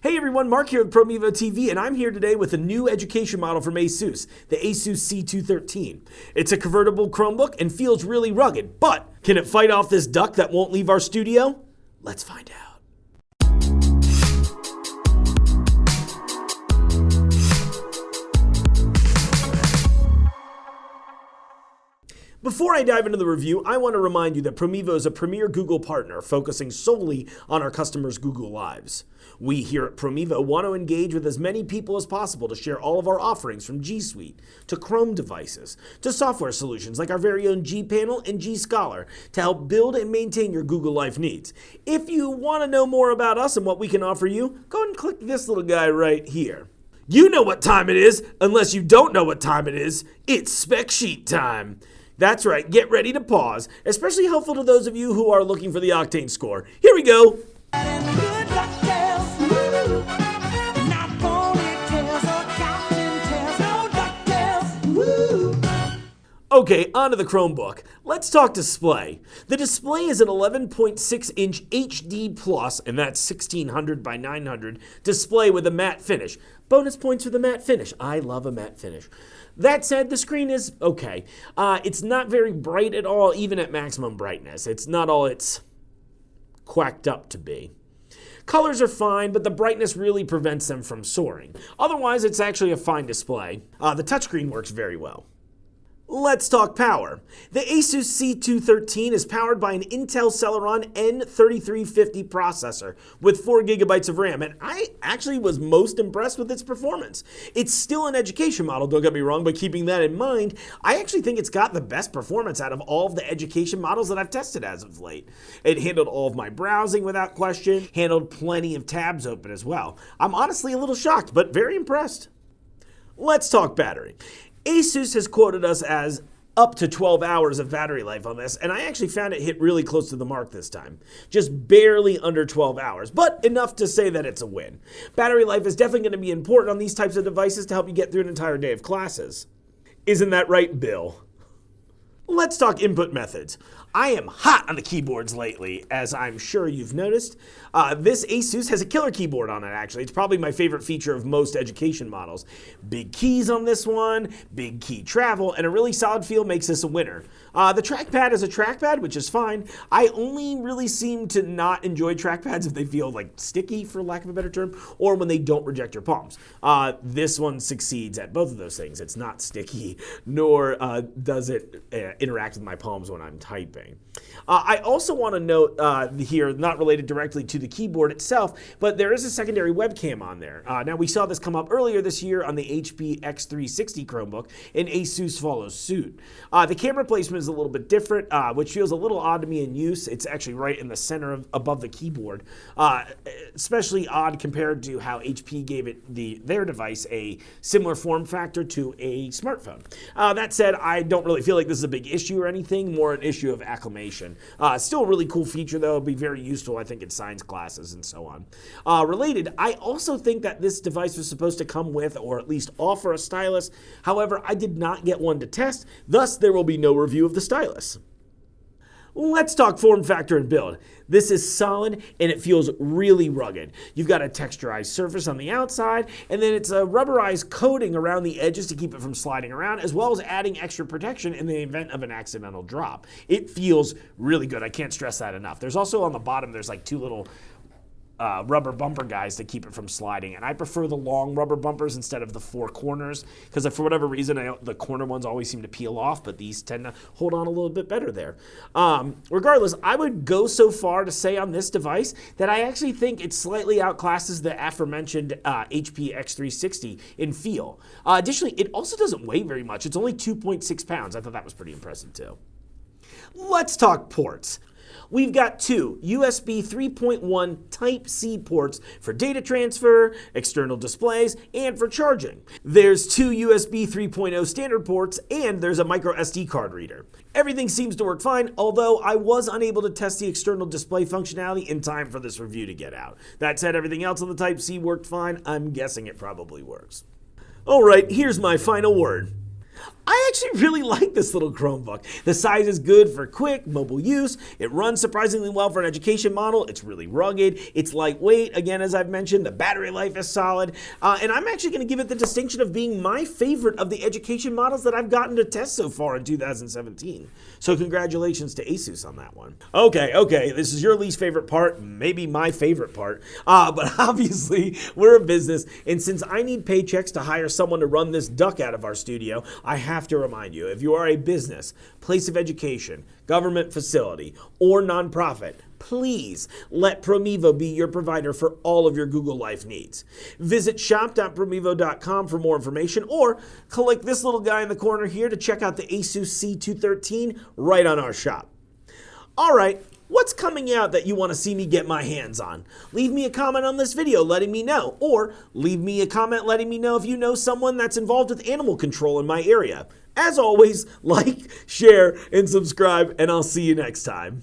Hey everyone, Mark here with Promevo TV, and I'm here today with a new education model from ASUS, the ASUS C213. It's a convertible Chromebook and feels really rugged, but can it fight off this duck that won't leave our studio? Let's find out. Before I dive into the review, I want to remind you that Promevo is a premier Google partner focusing solely on our customers' Google lives. We here at Promevo want to engage with as many people as possible to share all of our offerings from G Suite to Chrome devices to software solutions like our very own G Panel and G Scholar to help build and maintain your Google Life needs. If you want to know more about us and what we can offer you, go ahead and click this little guy right here. You know what time it is. Unless you don't know what time it is, it's spec sheet time. That's right, get ready to pause, especially helpful to those of you who are looking for the Octane score. Here we go. Okay, onto the Chromebook. Let's talk display. The display is an 11.6-inch HD Plus, and that's 1600 by 900 display with a matte finish. Bonus points for the matte finish. I love a matte finish. That said, the screen is okay. It's not very bright at all, even at maximum brightness. It's not all it's quacked up to be. Colors are fine, but the brightness really prevents them from soaring. Otherwise, it's actually a fine display. The touchscreen works very well. Let's talk power. The ASUS C213 is powered by an Intel Celeron N3350 processor with 4 GB of RAM, and I actually was most impressed with its performance. It's still an education model, don't get me wrong, but keeping that in mind, I actually think it's got the best performance out of all of the education models that I've tested as of late. It handled all of my browsing without question, handled plenty of tabs open as well. I'm honestly a little shocked, but very impressed. Let's talk battery. ASUS has quoted us as up to 12 hours of battery life on this, and I actually found it hit really close to the mark this time. Just barely under 12 hours, but enough to say that it's a win. Battery life is definitely going to be important on these types of devices to help you get through an entire day of classes. Isn't that right, Bill? Let's talk input methods. I am hot on the keyboards lately, as I'm sure you've noticed. This ASUS has a killer keyboard on it, actually. It's probably my favorite feature of most education models. Big keys on this one, big key travel, and a really solid feel makes this a winner. The trackpad is a trackpad, which is fine. I only really seem to not enjoy trackpads if they feel like sticky, for lack of a better term, or when they don't reject your palms. This one succeeds at both of those things. It's not sticky, nor does it interact with my palms when I'm typing. I also want to note here, not related directly to the keyboard itself, but there is a secondary webcam on there. Now, we saw this come up earlier this year on the HP X360 Chromebook, and ASUS follows suit. The camera placement is a little bit different, which feels a little odd to me in use. It's actually right in the center above the keyboard, especially odd compared to how HP gave their device a similar form factor to a smartphone. That said, I don't really feel like this is a big issue or anything, more an issue of acclimation. Still a really cool feature though. It'll be very useful, I think, in science classes and so on. Related, I also think that this device was supposed to come with, or at least offer, a stylus. However, I did not get one to test, thus there will be no review of the stylus. Let's talk form factor and build. This is solid and it feels really rugged. You've got a texturized surface on the outside, and then it's a rubberized coating around the edges to keep it from sliding around, as well as adding extra protection in the event of an accidental drop. It feels really good. I can't stress that enough. There's also on the bottom, there's like two little rubber bumper guys to keep it from sliding, and I prefer the long rubber bumpers instead of the 4 corners, because for whatever reason the corner ones always seem to peel off, but these tend to hold on a little bit better there. Regardless, I would go so far to say on this device that I actually think it slightly outclasses the aforementioned HP X360 in feel. Additionally, it also doesn't weigh very much. It's only 2.6 pounds. I thought that was pretty impressive too. Let's talk ports. We've got 2 USB 3.1 Type-C ports for data transfer, external displays, and for charging. There's 2 USB 3.0 standard ports, and there's a micro SD card reader. Everything seems to work fine, although I was unable to test the external display functionality in time for this review to get out. That said, everything else on the Type-C worked fine. I'm guessing it probably works. All right, here's my final word. I actually really like this little Chromebook. The size is good for quick, mobile use. It runs surprisingly well for an education model. It's really rugged. It's lightweight. Again, as I've mentioned, the battery life is solid. And I'm actually going to give it the distinction of being my favorite of the education models that I've gotten to test so far in 2017. So congratulations to ASUS on that one. Okay, this is your least favorite part, maybe my favorite part. But obviously, we're a business, and since I need paychecks to hire someone to run this duck out of our studio, I have to remind you, if you are a business, place of education, government facility, or nonprofit, please let Promevo be your provider for all of your Google Life needs. Visit shop.promevo.com for more information, or click this little guy in the corner here to check out the ASUS C213 right on our shop. All right, what's coming out that you want to see me get my hands on? Leave me a comment on this video letting me know, or leave me a comment letting me know if you know someone that's involved with animal control in my area. As always, like, share, and subscribe, and I'll see you next time.